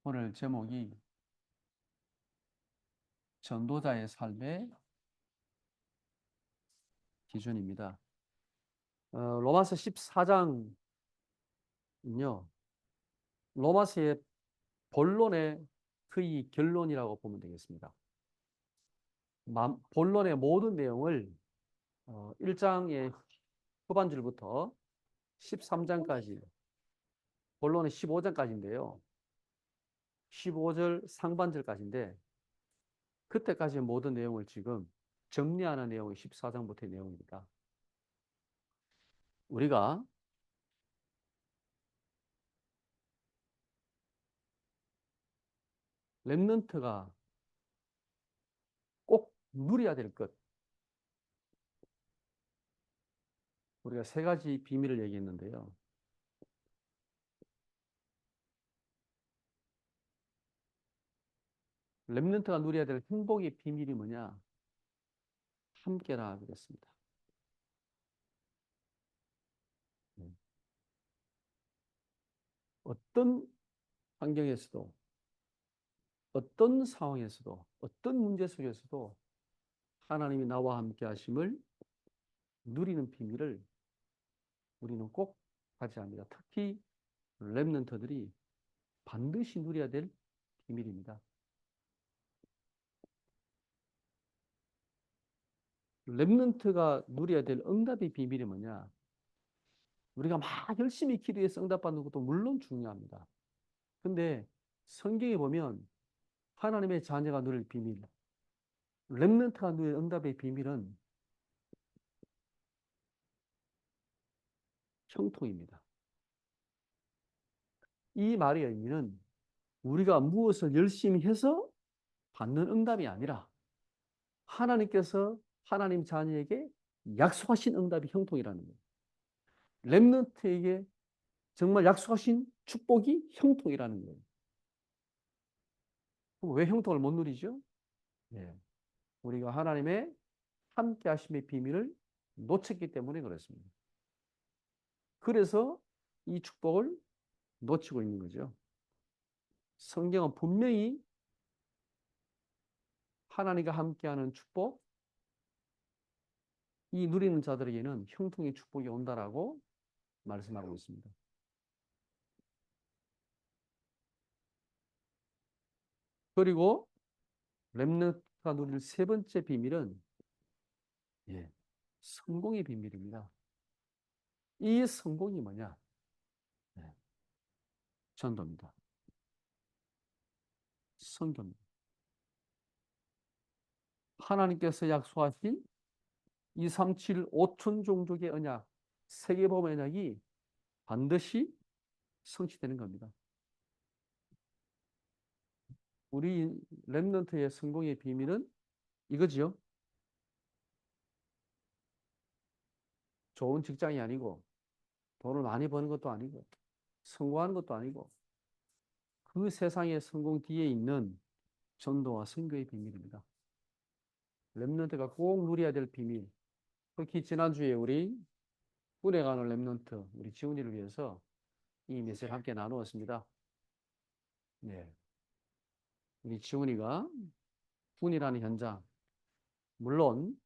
오늘 제목이 전도자의 삶의 기준입니다. 로마서 14장은요, 로마서의 본론의 거의 결론이라고 보면 되겠습니다. 본론의 모든 내용을 1장의 후반절부터 13장까지, 본론의 15장까지인데요. 15절 상반절까지인데, 그때까지의 모든 내용을 지금 정리하는 내용이 14장부터의 내용입니다. 우리가 렘넌트가 꼭 누려야 될 것, 우리가 세 가지 비밀을 얘기했는데요. 렘넌트가 누려야 될 행복의 비밀이 뭐냐? 함께라 그랬습니다. 어떤 환경에서도, 어떤 상황에서도, 어떤 문제 속에서도 하나님이 나와 함께 하심을 누리는 비밀을 우리는 꼭 가져야 합니다. 특히 렘넌트들이 반드시 누려야 될 비밀입니다. 렘넌트가 누려야 될 응답의 비밀이 뭐냐? 우리가 막 열심히 기도해서 응답받는 것도 물론 중요합니다. 근데 성경에 보면 하나님의 자녀가 누릴 비밀, 렘넌트가 누릴 응답의 비밀은 형통입니다. 이 말의 의미는 우리가 무엇을 열심히 해서 받는 응답이 아니라 하나님께서 하나님 자녀에게 약속하신 응답이 형통이라는 거예요. 렘넌트에게 정말 약속하신 축복이 형통이라는 거예요. 왜 형통을 못 누리죠? 예. 우리가 하나님의 함께 하심의 비밀을 놓쳤기 때문에 그렇습니다. 그래서 이 축복을 놓치고 있는 거죠. 성경은 분명히 하나님과 함께하는 축복, 이 누리는 자들에게는 형통의 축복이 온다라고 말씀하고 있습니다. 그리고 렘넌트가 누릴 세 번째 비밀은 성공의 비밀입니다. 이 성공이 뭐냐? 전도입니다. 선교입니다. 하나님께서 약속하신 237 5천 종족의 언약, 세계복음 언약이 반드시 성취되는 겁니다. 우리 렘넌트의 성공의 비밀은 이거지요. 좋은 직장이 아니고 돈을 많이 버는 것도 아니고 성공하는 것도 아니고 그 세상의 성공 뒤에 있는 전도와 선교의 비밀입니다. 렘넌트가 꼭 누려야 될 비밀. 특히 지난주에 우리 군에 가는 렘넌트, 우리 지훈이를 위해서 이 메시지를 함께 나누었습니다. 네. 우리 지훈이가 군이라는 현장, 물론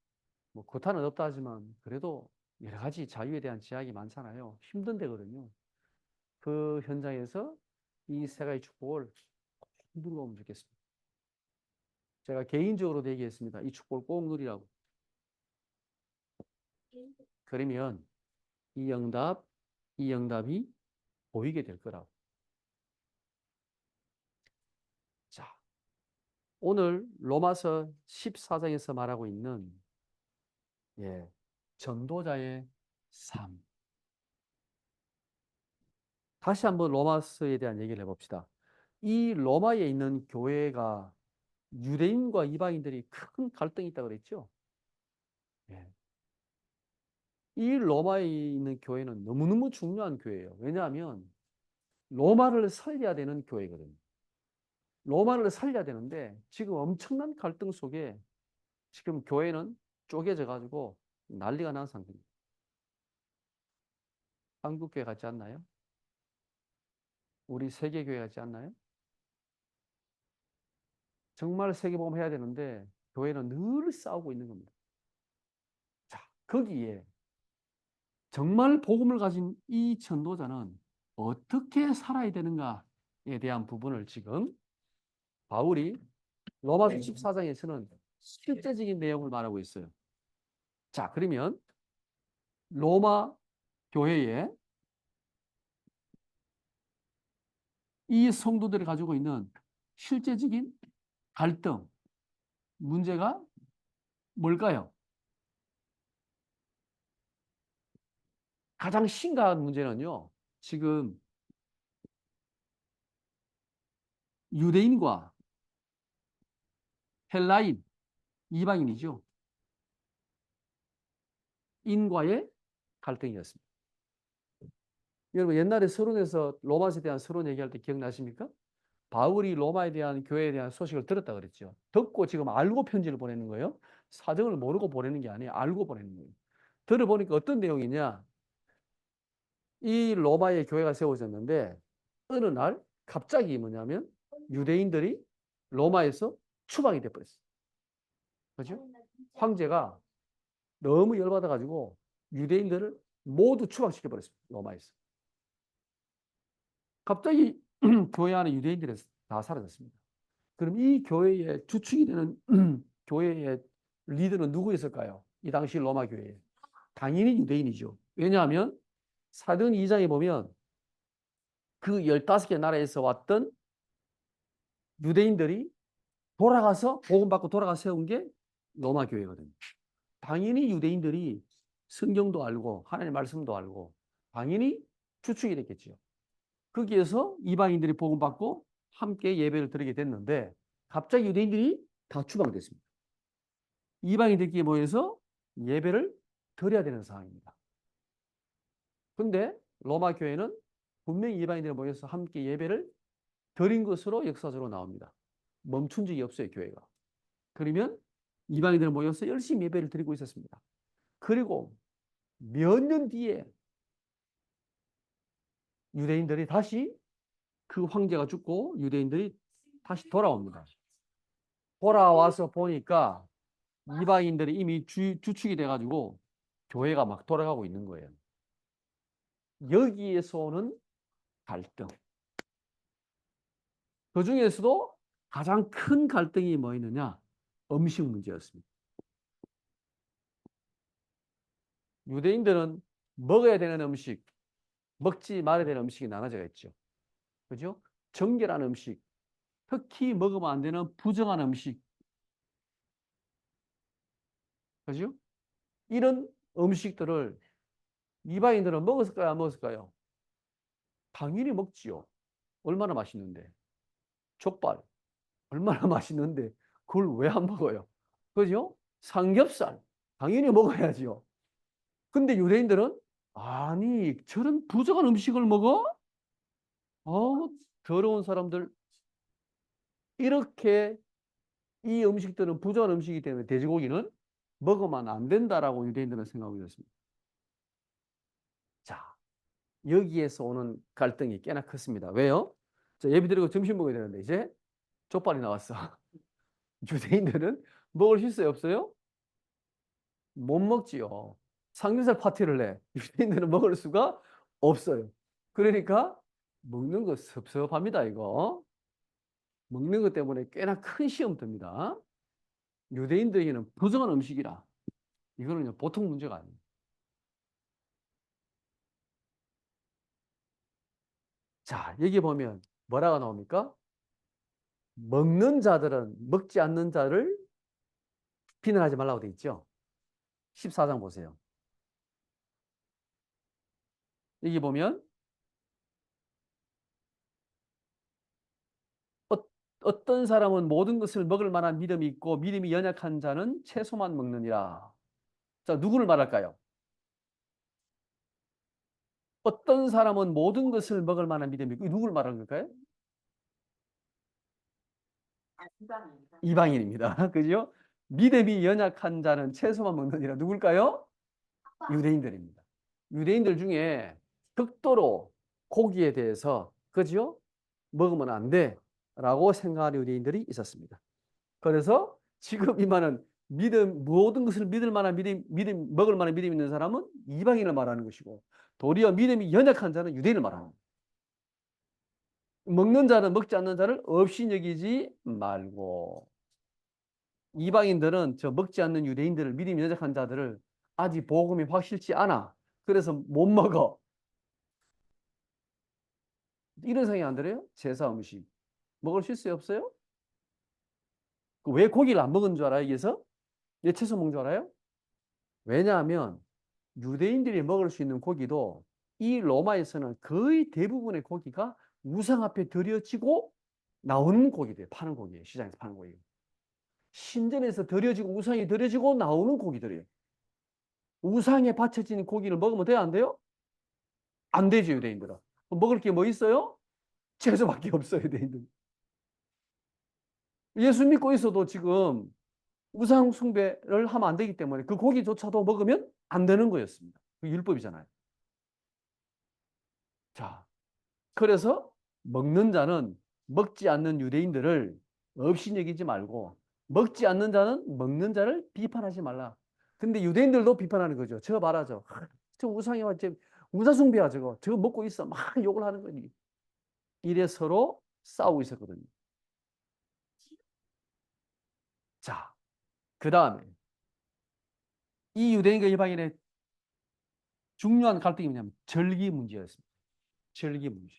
뭐 고탄은 없다 하지만 그래도 여러 가지 자유에 대한 제약이 많잖아요. 힘든 데거든요. 그 현장에서 이 세 가지 축복을 누리고 오면 좋겠습니다. 제가 개인적으로 얘기했습니다. 이 축복을 꼭 누리라고. 그러면 이 응답이 보이게 될 거라고. 자, 오늘 로마서 14장에서 말하고 있는 전도자의 삶. 다시 한번 로마서에 대한 얘기를 해봅시다. 이 로마에 있는 교회가 유대인과 이방인들이 큰 갈등이 있다고 그랬죠? 예. 이 로마에 있는 교회는 너무너무 중요한 교회예요. 왜냐하면 로마를 살려야 되는 교회거든요. 로마를 살려야 되는데 지금 엄청난 갈등 속에 지금 교회는 쪼개져 가지고 난리가 난 상태입니다. 한국교회 같지 않나요? 우리 세계교회 같지 않나요? 정말 세계복음 해야 되는데 교회는 늘 싸우고 있는 겁니다. 자, 거기에 정말 복음을 가진 이 전도자는 어떻게 살아야 되는가에 대한 부분을 지금 바울이 로마서 14장에서는 실제적인 내용을 말하고 있어요. 자, 그러면 로마 교회에 이 성도들이 가지고 있는 실제적인 갈등, 문제가 뭘까요? 가장 심각한 문제는요, 지금 유대인과 헬라인, 이방인이죠. 인과의 갈등이었습니다. 여러분, 옛날에 서론에서 로마서에 대한 서론 얘기할 때 기억나십니까? 바울이 로마에 대한 교회에 대한 소식을 들었다 그랬죠. 듣고 지금 알고 편지를 보내는 거예요. 사정을 모르고 보내는 게 아니에요. 알고 보내는 거예요. 들어보니까 어떤 내용이냐? 이 로마의 교회가 세워졌는데 어느 날 갑자기 뭐냐면 유대인들이 로마에서 추방이 돼버렸어요. 그죠? 황제가 너무 열받아가지고 유대인들을 모두 추방시켜버렸습니다. 로마에서. 갑자기 교회 안에 유대인들이 다 사라졌습니다. 그럼 이 교회의 주축이 되는 교회의 리더는 누구였을까요? 이 당시 로마 교회에. 당연히 유대인이죠. 왜냐하면 사도행 2장에 보면 그 15개 나라에서 왔던 유대인들이 돌아가서 복음 받고 돌아가서 세운 게 로마 교회거든요. 당연히 유대인들이 성경도 알고 하나님의 말씀도 알고 당연히 주축이 됐겠죠. 거기에서 이방인들이 복음 받고 함께 예배를 드리게 됐는데 갑자기 유대인들이 다 추방됐습니다. 이방인들끼리 모여서 예배를 드려야 되는 상황입니다. 그런데 로마 교회는 분명히 이방인들이 모여서 함께 예배를 드린 것으로 역사적으로 나옵니다. 멈춘 적이 없어요, 교회가. 그러면 이방인들이 모여서 열심히 예배를 드리고 있었습니다. 그리고 몇 년 뒤에 유대인들이 다시 그 황제가 죽고 유대인들이 다시 돌아옵니다. 돌아와서 보니까 이방인들이 이미 주축이 돼가지고 교회가 막 돌아가고 있는 거예요. 여기에서 오는 갈등. 그 중에서도 가장 큰 갈등이 뭐였느냐? 음식 문제였습니다. 유대인들은 먹어야 되는 음식, 먹지 말아야 되는 음식이 나눠져 있죠. 그죠? 정결한 음식, 특히 먹으면 안 되는 부정한 음식. 그죠? 이런 음식들을 이방인들은 먹었을까요? 안 먹었을까요? 당연히 먹지요. 얼마나 맛있는데. 족발. 얼마나 맛있는데. 그걸 왜 안 먹어요? 그죠? 삼겹살. 당연히 먹어야지요. 근데 유대인들은 아니, 저런 부정한 음식을 먹어? 더러운 사람들. 이렇게 이 음식들은 부정한 음식이기 때문에 돼지고기는 먹으면 안 된다라고 유대인들은 생각하고 있었습니다. 자, 여기에서 오는 갈등이 꽤나 컸습니다. 왜요? 자, 예배 드리고 점심 먹어야 되는데 이제 족발이 나왔어. 유대인들은 먹을 수 있어요, 없어요? 못 먹지요. 삼겹살 파티를 내. 유대인들은 먹을 수가 없어요. 그러니까 먹는 거 섭섭합니다, 이거. 먹는 것 때문에 꽤나 큰 시험 듭니다. 유대인들에게는 부정한 음식이라. 이거는 보통 문제가 아니에요. 자, 여기 보면 뭐라고 나옵니까? 먹는 자들은 먹지 않는 자를 비난하지 말라고 돼 있죠. 14장 보세요. 여기 보면 어떤 사람은 모든 것을 먹을 만한 믿음이 있고 믿음이 연약한 자는 채소만 먹느니라. 자, 누구를 말할까요? 어떤 사람은 모든 것을 먹을 만한 믿음이 있고 누구를 말하는 걸까요? 이방인입니다. 그죠? 믿음이 연약한 자는 채소만 먹느니라. 누굴까요? 유대인들입니다. 유대인들 중에 극도로 고기에 대해서 그죠? 먹으면 안 돼라고 생각하는 유대인들이 있었습니다. 그래서 지금 이 말은 믿음, 모든 것을 믿을 만한 먹을 만한 믿음 있는 사람은 이방인을 말하는 것이고, 도리어 믿음이 연약한 자는 유대인을 말하는 거예요. 먹는 자는 먹지 않는 자를 없이 여기지 말고. 이방인들은 저 먹지 않는 유대인들을, 믿음이 연약한 자들을 아직 복음이 확실치 않아. 그래서 못 먹어. 이런 생각이 안 들어요? 제사 음식. 먹을 수 있어요? 없어요? 왜 고기를 안 먹은 줄 알아요? 여기서? 왜 채소 먹는 줄 알아요? 왜냐하면 유대인들이 먹을 수 있는 고기도 이 로마에서는 거의 대부분의 고기가 우상 앞에 드려지고 나오는 고기들, 파는 고기예요. 시장에서 파는 고기. 신전에서 드려지고 우상이 드려지고 나오는 고기들이에요. 우상에 바쳐진 고기를 먹으면 돼요? 안 돼요? 안 되죠, 유대인들은. 먹을 게 뭐 있어요? 채소밖에 없어요, 유대인들. 예수 믿고 있어도 지금 우상 숭배를 하면 안 되기 때문에 그 고기조차도 먹으면 안 되는 거였습니다. 그 율법이잖아요. 자, 그래서 먹는 자는 먹지 않는 유대인들을 없이 여기지 말고 먹지 않는 자는 먹는 자를 비판하지 말라. 근데 유대인들도 비판하는 거죠. 저거 말하죠. 저 우상이 왔지. 우상숭배야 저거. 저거 먹고 있어. 막 욕을 하는 거니. 이래 서로 싸우고 있었거든요. 자, 그 다음에 이 유대인과 이방인의 중요한 갈등이 뭐냐면 절기 문제였습니다. 절기 문제.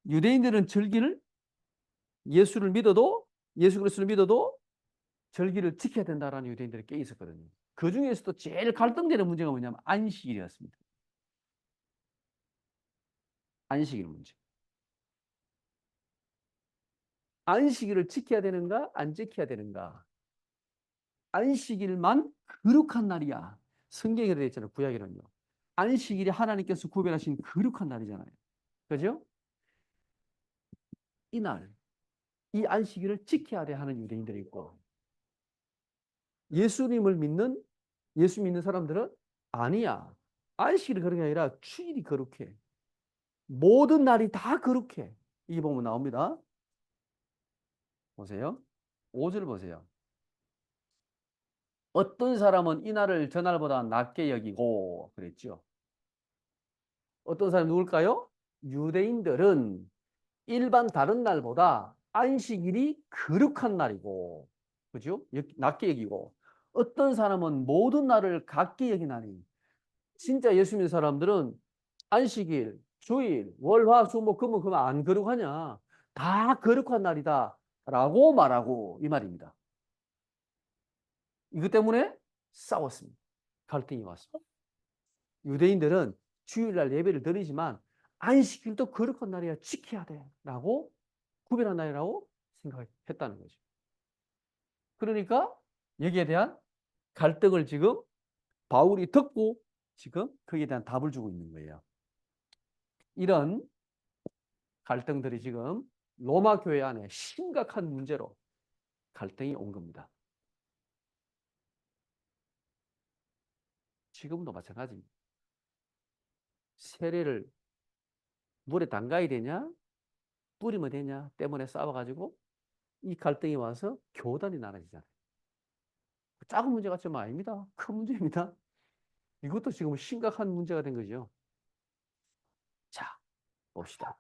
유대인들은 절기를 예수를 믿어도 예수 그리스도를 믿어도 절기를 지켜야 된다라는 유대인들이 꽤 있었거든요. 그 중에서도 제일 갈등되는 문제가 뭐냐면 안식일이었습니다. 안식일 문제. 안식일을 지켜야 되는가 안 지켜야 되는가. 안식일만 거룩한 날이야. 성경에 되어 있잖아요. 구약에는요. 안식일이 하나님께서 구별하신 거룩한 날이잖아요. 그죠? 이날, 이 안식일을 지켜야 돼 하는 유대인들이 있고, 예수님을 믿는, 예수 믿는 사람들은 아니야. 안식일이 거룩한 게 아니라 주일이 거룩해. 모든 날이 다 거룩해. 이 보면 나옵니다. 보세요. 5절 보세요. 어떤 사람은 이날을 저날보다 낮게 여기고 그랬죠. 어떤 사람이 누굴까요? 유대인들은 일반 다른 날보다 안식일이 거룩한 날이고, 그죠? 낮게 여기고, 어떤 사람은 모든 날을 같게 여기나니, 진짜 예수 믿는 사람들은 안식일, 주일, 월, 화, 수, 목, 금은 그만 안 거룩하냐? 다 거룩한 날이다. 라고 말하고, 이 말입니다. 이것 때문에 싸웠습니다. 갈등이 왔습니다. 유대인들은 주일날 예배를 드리지만 안식일도 거룩한 날이야 지켜야 돼 라고 구별한 날이라고 생각했다는 거죠. 그러니까 여기에 대한 갈등을 지금 바울이 듣고 지금 거기에 대한 답을 주고 있는 거예요. 이런 갈등들이 지금 로마 교회 안에 심각한 문제로 갈등이 온 겁니다. 지금도 마찬가지입니다. 세례를 물에 담가야 되냐 뿌리면 되냐 때문에 싸워가지고 이 갈등이 와서 교단이 나눠지잖아요. 작은 문제 같지만 아닙니다. 큰 문제입니다. 이것도 지금 심각한 문제가 된 거죠. 자, 봅시다.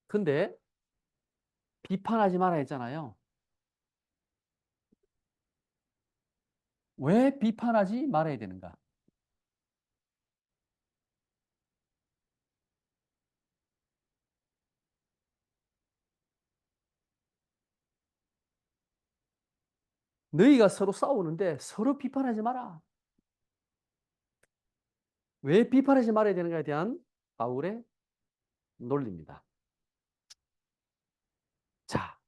근데 비판하지 마라 했잖아요. 왜 비판하지 말아야 되는가? 너희가 서로 싸우는데 서로 비판하지 마라. 왜 비판하지 말아야 되는가에 대한 바울의 논리입니다. 자,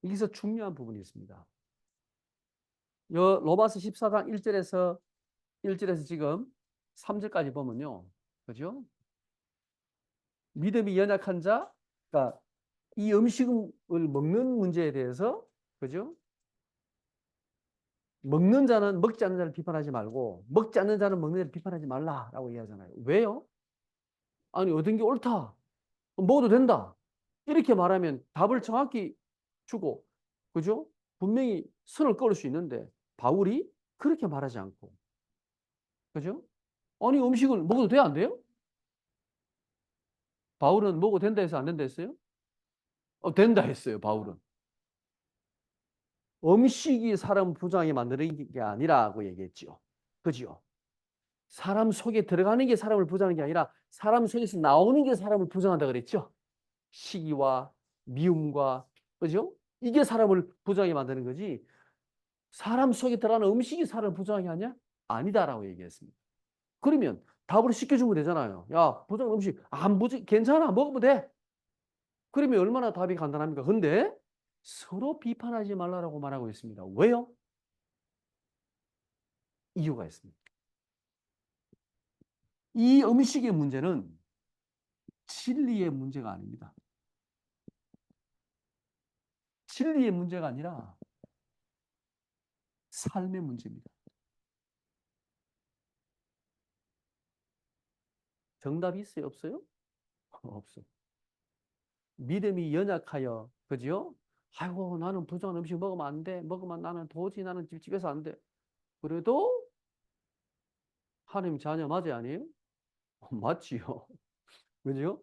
여기서 중요한 부분이 있습니다. 로마서 14장 1절에서 지금 3절까지 보면요. 그죠? 믿음이 연약한 자, 그러니까 이 음식을 먹는 문제에 대해서, 그죠? 먹는 자는 먹지 않는 자를 비판하지 말고, 먹지 않는 자는 먹는 자를 비판하지 말라라고 얘기하잖아요. 왜요? 아니, 얻은 게 옳다. 먹어도 된다. 이렇게 말하면 답을 정확히 주고, 그죠? 분명히 선을 그을 수 있는데 바울이 그렇게 말하지 않고, 그죠? 아니 음식을 먹어도 돼, 안 돼요? 바울은 먹어도 된다 해서 안 된다 했어요? 된다 했어요, 바울은. 음식이 사람 부정하게 만드는 게 아니라고 얘기했죠. 그죠? 사람 속에 들어가는 게 사람을 부정하는 게 아니라 사람 속에서 나오는 게 사람을 부정한다 그랬죠. 시기와 미움과, 그죠? 이게 사람을 부정하게 만드는 거지. 사람 속에 들어가는 음식이 사람을 부정하게 하냐? 아니다라고 얘기했습니다. 그러면 답을 쉽게 주면 되잖아요. 야, 부정한 음식 안 부정 괜찮아, 먹으면 돼. 그러면 얼마나 답이 간단합니까? 근데 서로 비판하지 말라라고 말하고 있습니다. 왜요? 이유가 있습니다. 이 음식의 문제는 진리의 문제가 아닙니다. 진리의 문제가 아니라 삶의 문제입니다. 정답이 있어요? 없어요? 없어. 믿음이 연약하여, 그죠? 아이고, 나는 부정한 음식 먹으면 안 돼. 먹으면 나는 도저히 나는 집에서 안 돼. 그래도 하나님 자녀 맞아요, 아니에요? 맞지요. 그죠?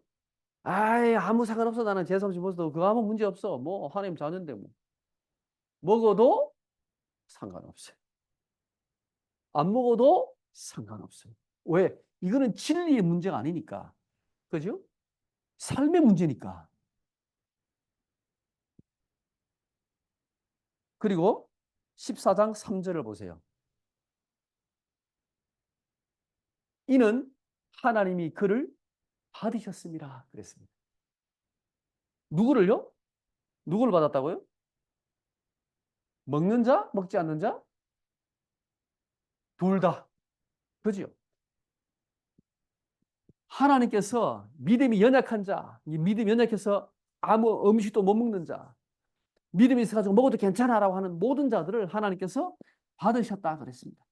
아이, 아무 상관없어. 나는 제3식 먹어도 그거 아무 문제 없어. 뭐, 하나님 자녀인데 뭐. 먹어도 상관없어요. 안 먹어도 상관없어요. 왜? 이거는 진리의 문제가 아니니까. 그죠? 삶의 문제니까. 그리고 14장 3절을 보세요. 이는 하나님이 그를 받으셨습니다. 그랬습니다. 누구를요? 누구를 받았다고요? 먹는 자? 먹지 않는 자? 둘 다. 그죠? 하나님께서 믿음이 연약한 자, 이 믿음이 연약해서 아무 음식도 못 먹는 자, 믿음이 있어가지고 먹어도 괜찮아라고 하는 모든 자들을 하나님께서 받으셨다 그랬습니다.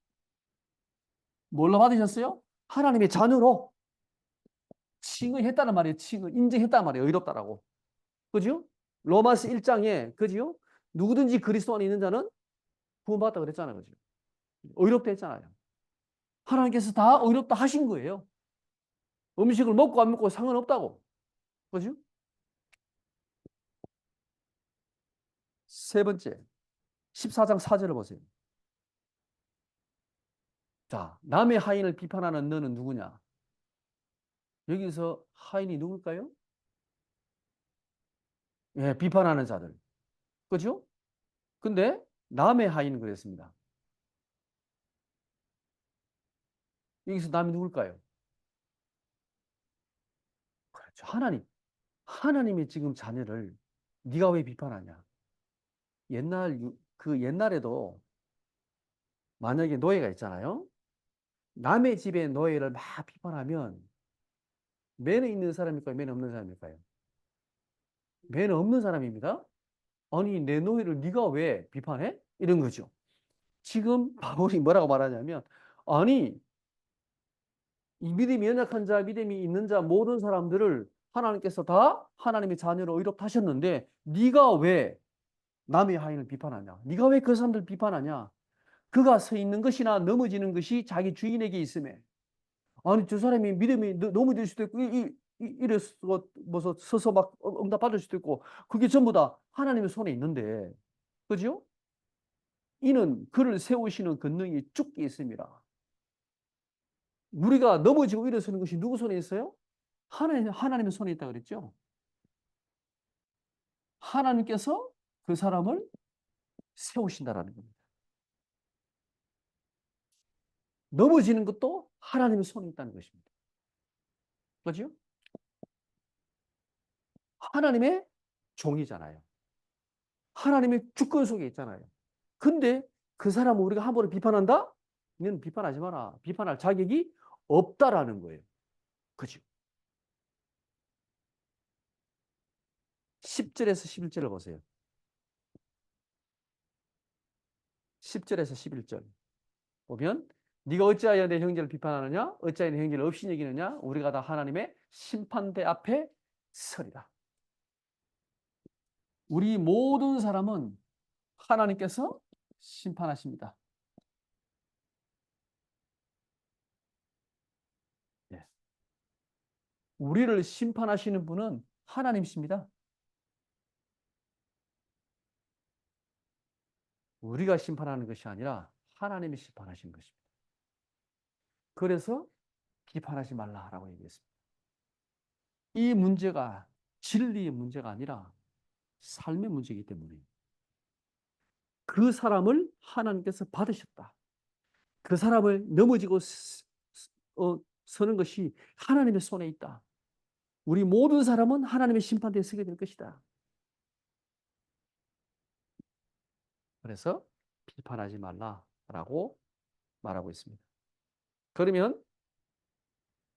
뭘로 받으셨어요? 하나님의 자녀로 칭의했다는 말이에요. 칭의, 인정했다는 말이에요. 의롭다라고. 그죠? 로마서 1장에, 그죠? 누구든지 그리스도 안에 있는 자는 구원받았다 그랬잖아요. 그죠? 의롭다 했잖아요. 하나님께서 다 의롭다 하신 거예요. 음식을 먹고 안 먹고 상관없다고. 그죠? 세 번째, 14장 4절을 보세요. 자, 남의 하인을 비판하는 너는 누구냐? 여기서 하인이 누굴까요? 예, 비판하는 자들. 그죠? 근데 남의 하인은 그랬습니다. 여기서 남이 누굴까요? 그렇죠. 하나님. 하나님이 지금 자녀를 네가 왜 비판하냐? 그 옛날에도 만약에 노예가 있잖아요. 남의 집의 노예를 막 비판하면 매너 있는 사람일까요? 매너 없는 사람일까요? 매너 없는 사람입니다. 아니, 내 노예를 네가 왜 비판해? 이런 거죠. 지금 바울이 뭐라고 말하냐면, 아니, 이 믿음이 연약한 자, 믿음이 있는 자 모든 사람들을 하나님께서 다 하나님의 자녀로 의롭다 하셨는데 네가 왜 남의 하인을 비판하냐? 네가 왜 그 사람들 비판하냐? 그가 서 있는 것이나 넘어지는 것이 자기 주인에게 있음에. 아니, 저 사람이 믿음이 넘어질 수도 있고 이래서 뭐 서서 막 응답 받을 수도 있고 그게 전부 다 하나님의 손에 있는데, 그죠? 이는 그를 세우시는 권능이 죽게 있습니다. 우리가 넘어지고 일어서는 것이 누구 손에 있어요? 하나님의 손에 있다 그랬죠. 하나님께서 그 사람을 세우신다라는 겁니다. 넘어지는 것도 하나님의 손에 있다는 것입니다. 그죠? 하나님의 종이잖아요. 하나님의 주권 속에 있잖아요. 근데 그 사람을 우리가 함부로 비판한다? 이는 비판하지 마라. 비판할 자격이 없다라는 거예요. 그죠? 10절에서 11절을 보세요. 10절에서 11절. 보면 네가 어찌하여 내 형제를 비판하느냐? 어찌하여 내 형제를 없이 여기느냐? 우리가 다 하나님의 심판대 앞에 서리라. 우리 모든 사람은 하나님께서 심판하십니다. 예. 우리를 심판하시는 분은 하나님이십니다. 우리가 심판하는 것이 아니라 하나님이 심판하시는 것입니다. 그래서 비판하지 말라라고 얘기했습니다. 이 문제가 진리의 문제가 아니라 삶의 문제이기 때문에 그 사람을 하나님께서 받으셨다. 그 사람을 넘어지고 서는 것이 하나님의 손에 있다. 우리 모든 사람은 하나님의 심판대에 서게 될 것이다. 그래서 비판하지 말라라고 말하고 있습니다. 그러면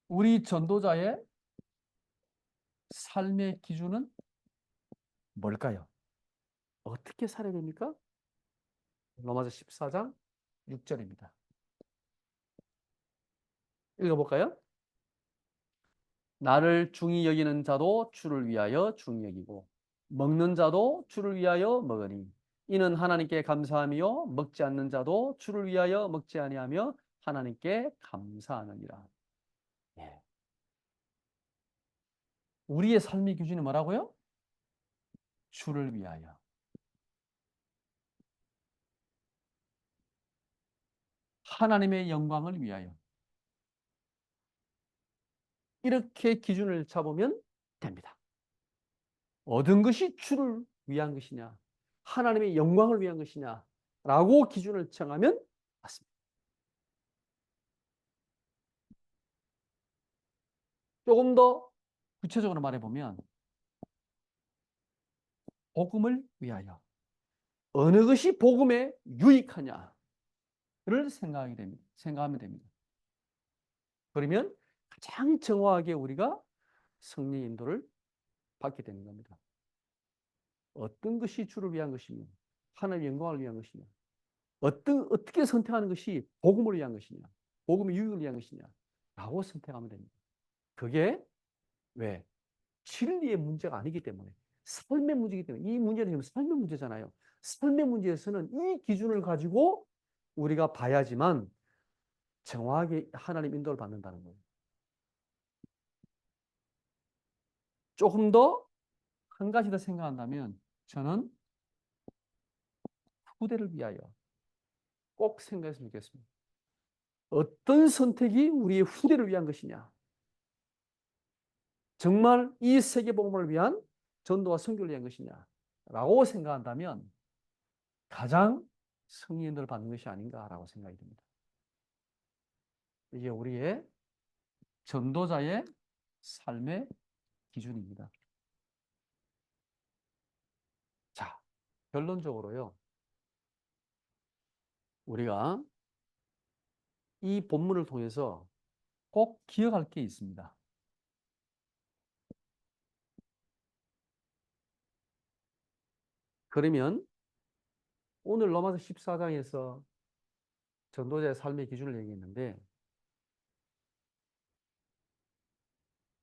우리 전도자의 삶의 기준은 뭘까요? 어떻게 살아야 됩니까? 로마서 14장 6절입니다. 읽어볼까요? 나를 중히 여기는 자도 주를 위하여 중히 여기고 먹는 자도 주를 위하여 먹으니 이는 하나님께 감사하며 먹지 않는 자도 주를 위하여 먹지 아니하며 하나님께 감사하느니라. 예. 우리의 삶의 기준이 뭐라고요? 주를 위하여. 하나님의 영광을 위하여. 이렇게 기준을 잡으면 됩니다. 얻은 것이 주를 위한 것이냐, 하나님의 영광을 위한 것이냐 라고 기준을 정하면 맞습니다. 조금 더 구체적으로 말해보면 복음을 위하여 어느 것이 복음에 유익하냐를 생각하면 됩니다. 그러면 가장 정확하게 우리가 성령 인도를 받게 되는 겁니다. 어떤 것이 주를 위한 것이며 하나님의 영광을 위한 것이냐, 어떻게 선택하는 것이 복음을 위한 것이냐, 복음의 유익을 위한 것이냐 라고 선택하면 됩니다. 그게 왜? 진리의 문제가 아니기 때문에, 삶의 문제이기 때문에. 이 문제는 지금 삶의 문제잖아요. 삶의 문제에서는 이 기준을 가지고 우리가 봐야지만 정확하게 하나님 인도를 받는다는 거예요. 조금 더 한 가지 더 생각한다면 저는 후대를 위하여 꼭 생각했으면 좋겠습니다. 어떤 선택이 우리의 후대를 위한 것이냐? 정말 이 세계복음을 위한 전도와 선교를 위한 것이냐? 라고 생각한다면 가장 성인들을 받는 것이 아닌가라고 생각이 듭니다. 이게 우리의 전도자의 삶의 기준입니다. 자, 결론적으로요. 우리가 이 본문을 통해서 꼭 기억할 게 있습니다. 그러면 오늘 로마서 14장에서 전도자의 삶의 기준을 얘기했는데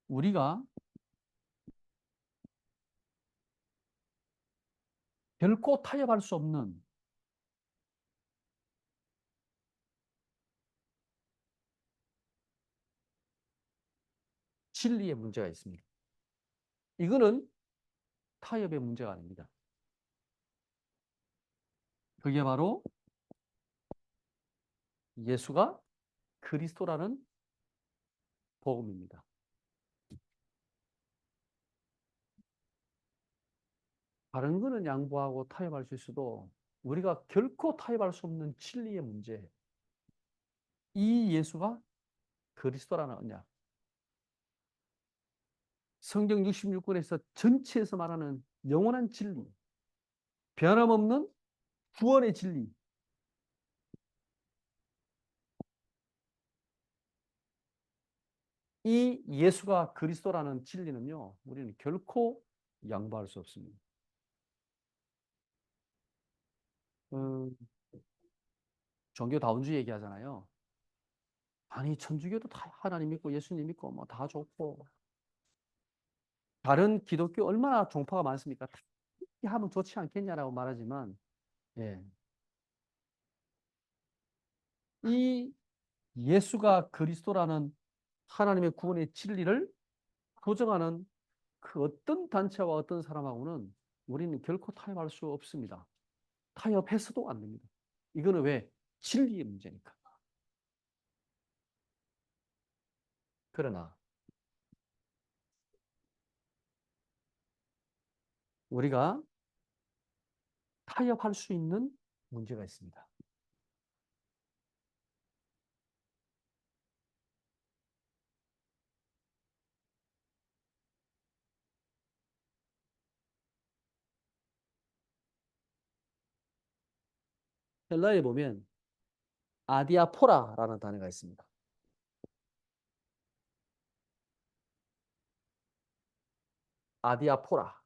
우리가 결코 타협할 수 없는 진리의 문제가 있습니다. 이거는 타협의 문제가 아닙니다. 그게 바로 예수가 그리스도라는 복음입니다. 다른 거는 양보하고 타협할 수 있어도 우리가 결코 타협할 수 없는 진리의 문제, 이 예수가 그리스도라는 언약. 성경 66권에서 전체에서 말하는 영원한 진리, 변함없는 구원의 진리, 이 예수가 그리스도라는 진리는요, 우리는 결코 양보할 수 없습니다. 종교다운주의 얘기하잖아요. 아니, 천주교도 다 하나님 믿고 예수님 믿고 뭐 다 좋고, 다른 기독교 얼마나 종파가 많습니까? 다 하면 좋지 않겠냐라고 말하지만 예. 이 예수가 그리스도라는 하나님의 구원의 진리를 부정하는 그 어떤 단체와 어떤 사람하고는 우리는 결코 타협할 수 없습니다. 타협해서도 안 됩니다. 이거는 왜? 진리의 문제니까. 그러나 우리가 타협할 수 있는 문제가 있습니다. 헬라에 보면 아디아포라라는 단어가 있습니다. 아디아포라.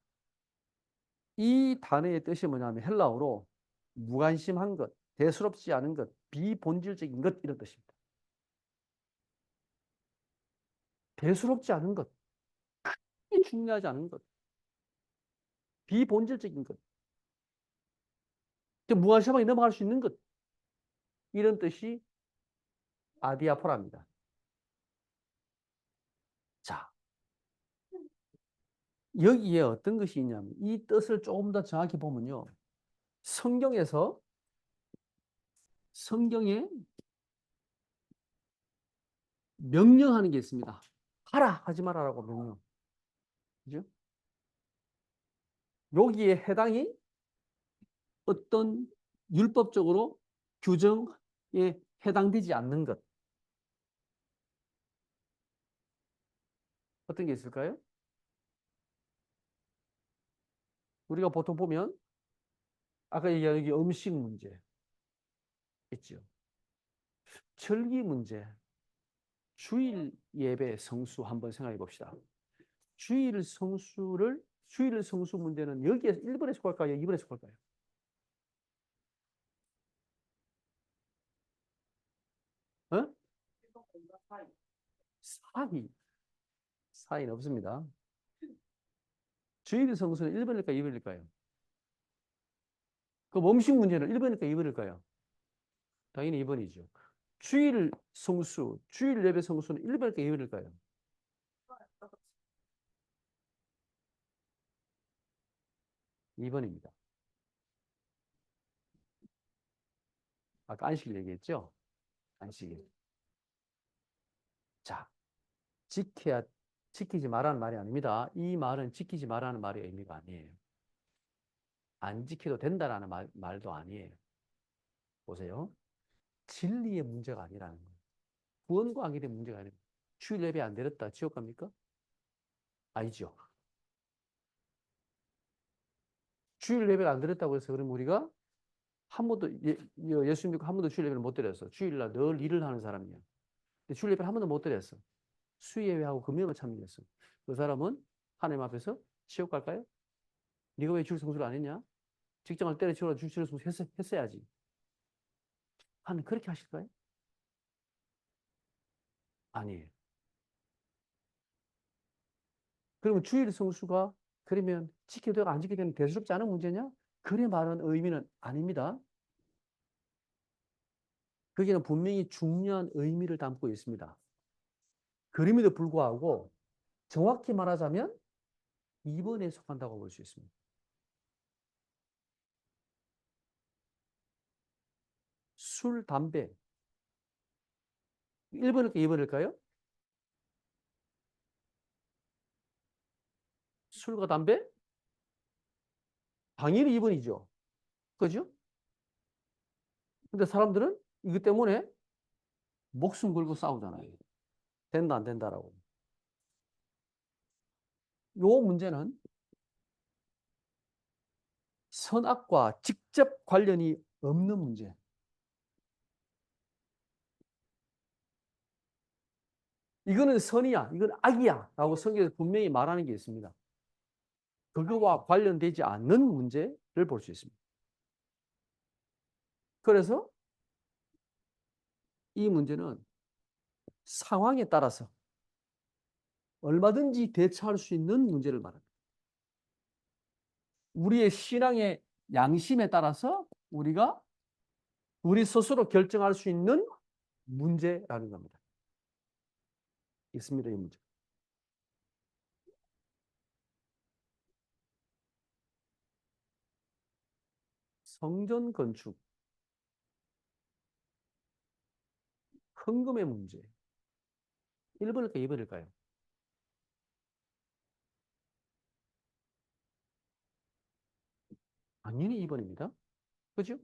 이 단어의 뜻이 뭐냐면 헬라어로 무관심한 것, 대수롭지 않은 것, 비본질적인 것 이런 뜻입니다. 대수롭지 않은 것, 크게 중요하지 않은 것, 비본질적인 것, 무관심하게 넘어갈 수 있는 것 이런 뜻이 아디아포라입니다. 자, 여기에 어떤 것이 있냐면 이 뜻을 조금 더 정확히 보면요. 성경에서 성경에 명령하는 게 있습니다. 하라 하지 말아라고 명령. 그죠? 여기에 해당이 어떤 율법적으로 규정에 해당되지 않는 것. 어떤 게 있을까요? 우리가 보통 보면 아까 얘기한 여기 음식 문제 있죠. 절기 문제, 주일 예배 성수 한번 생각해 봅시다. 주일 성수 문제는 여기에서 1번에 속할까요? 2번에 속할까요? 어? 사이. 사이는 없습니다. 주일 성수는 1번일까요? 2번일까요? 그 음식 문제는 1번일까요? 2번일까요? 당연히 2번이죠. 주일 성수, 주일 예배 성수는 1번일까요? 2번일까요? 2번입니다. 아까 안식일 얘기했죠? 안식일. 자, 지켜야, 지키지 말라는 말이 아닙니다. 이 말은 지키지 말라는 말의 의미가 아니에요. 안 지켜도 된다라는 말도 아니에요. 보세요. 진리의 문제가 아니라는 거예요. 구원과 악에 대한 문제가 아니에요. 주일 예배 안 드렸다. 지옥 갑니까? 아니죠. 주일 예배를 안 드렸다고 해서 그럼 우리가 한 번도 예수 믿고 한 번도 주일 예배를 못 드렸어. 주일날 늘 일을 하는 사람이야. 근데 주일 예배를 한 번도 못 드렸어. 수요 예배하고 금요일만 참여했어. 그 사람은 하나님 앞에서 지옥 갈까요? 네가 왜 주일 성수를 안 했냐? 직장을 때려치우라 주일 성수 했어야지. 하나님 그렇게 하실까요? 아니에요. 그러면 주일 성수가 그러면 지켜도 되고 안 지켜도 되는 대수롭지 않은 문제냐? 그래 말하는 의미는 아닙니다. 거기는 분명히 중요한 의미를 담고 있습니다. 그럼에도 불구하고 정확히 말하자면 2번에 속한다고 볼 수 있습니다. 술, 담배. 1번일까 2번일까요? 술과 담배? 당연히 2번이죠. 그죠? 근데 사람들은 이것 때문에 목숨 걸고 싸우잖아요. 된다, 안 된다라고. 요 문제는 선악과 직접 관련이 없는 문제. 이거는 선이야, 이건 악이야 라고 성경에서 분명히 말하는 게 있습니다. 그거와 관련되지 않는 문제를 볼 수 있습니다. 그래서 이 문제는 상황에 따라서 얼마든지 대처할 수 있는 문제를 말합니다. 우리의 신앙의 양심에 따라서 우리가 우리 스스로 결정할 수 있는 문제라는 겁니다. 있습니다, 이 문제. 성전 건축, 헌금의 문제. 1번일까요, 2번일까요? 당연히 2번입니다. 그죠?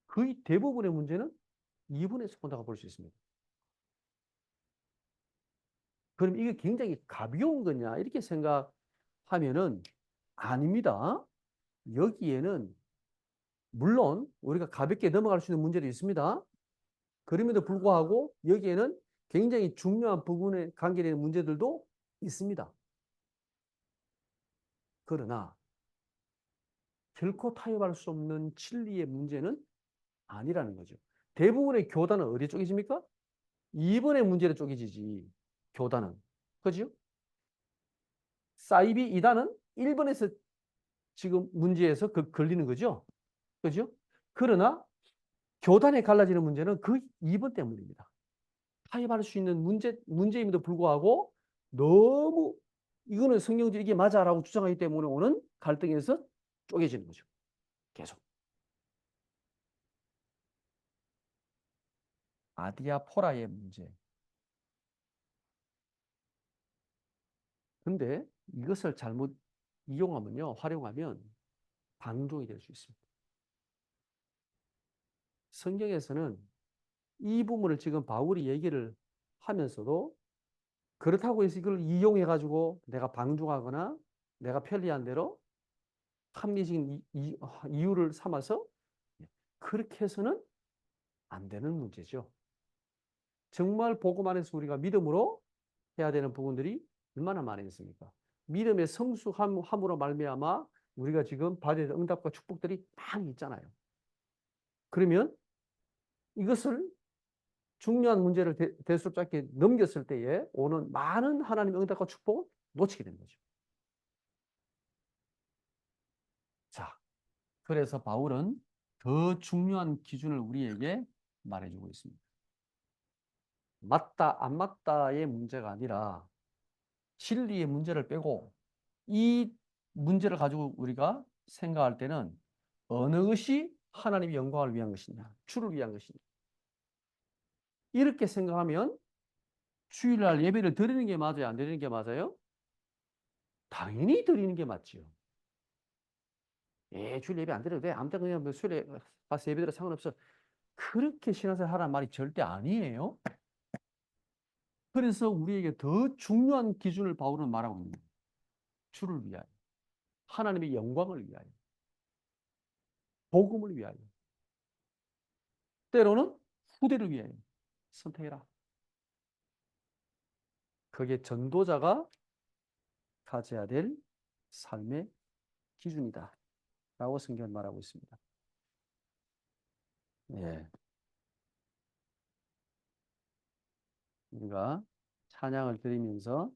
거의 대부분의 문제는 2번에서 본다고 볼 수 있습니다. 그럼 이게 굉장히 가벼운 거냐? 이렇게 생각하면은 아닙니다. 여기에는 물론 우리가 가볍게 넘어갈 수 있는 문제도 있습니다. 그럼에도 불구하고 여기에는 굉장히 중요한 부분에 관계되는 문제들도 있습니다. 그러나 결코 타협할 수 없는 진리의 문제는 아니라는 거죠. 대부분의 교단은 어디 쪼개집니까? 2번의 문제로 쪼개지지. 교단은. 그죠? 사이비 이단은 1번에서 지금 문제에서 걸리는 거죠. 그죠? 그러나 교단에 갈라지는 문제는 그 2번 때문입니다. 타협할 수 있는 문제임에도 불구하고 너무 이거는 성경적으로 이게 맞아라고 주장하기 때문에 오는 갈등에서 쪼개지는 거죠. 계속. 아디아포라의 문제. 근데 이것을 잘못 이용하면요, 활용하면 방종이 될 수 있습니다. 성경에서는 이 부분을 지금 바울이 얘기를 하면서도 그렇다고 해서 이걸 이용해 가지고 내가 방종하거나 내가 편리한 대로 합리적인 이유를 삼아서 그렇게 해서는 안 되는 문제죠. 정말 복음 안에서 우리가 믿음으로 해야 되는 부분들이 얼마나 많이 있습니까? 믿음의 성숙함으로 말미암아 우리가 지금 받아야 될 응답과 축복들이 많이 있잖아요. 그러면 이것을 중요한 문제를 대수롭게 넘겼을 때에 오는 많은 하나님의 응답과 축복을 놓치게 되는 거죠. 자, 그래서 바울은 더 중요한 기준을 우리에게 말해주고 있습니다. 맞다, 안 맞다의 문제가 아니라 진리의 문제를 빼고 이 문제를 가지고 우리가 생각할 때는 어느 것이 하나님의 영광을 위한 것이냐, 주를 위한 것이냐. 이렇게 생각하면 주일날 예배를 드리는 게 맞아요? 안 드리는 게 맞아요? 당연히 드리는 게 맞지요. 예, 주일 예배 안 드려도 돼. 아무 때나 그냥 뭐 수요일에 가서 예배 드려 상관없어. 그렇게 신앙생활 하라는 말이 절대 아니에요. 그래서 우리에게 더 중요한 기준을 바울은 말하고 있는 거예요. 주를 위하여. 하나님의 영광을 위하여. 복음을 위하여. 때로는 후대를 위하여. 선택해라. 그게 전도자가 가져야 될 삶의 기준이다. 라고 성경은 말하고 있습니다. 예. 우리가 찬양을 드리면서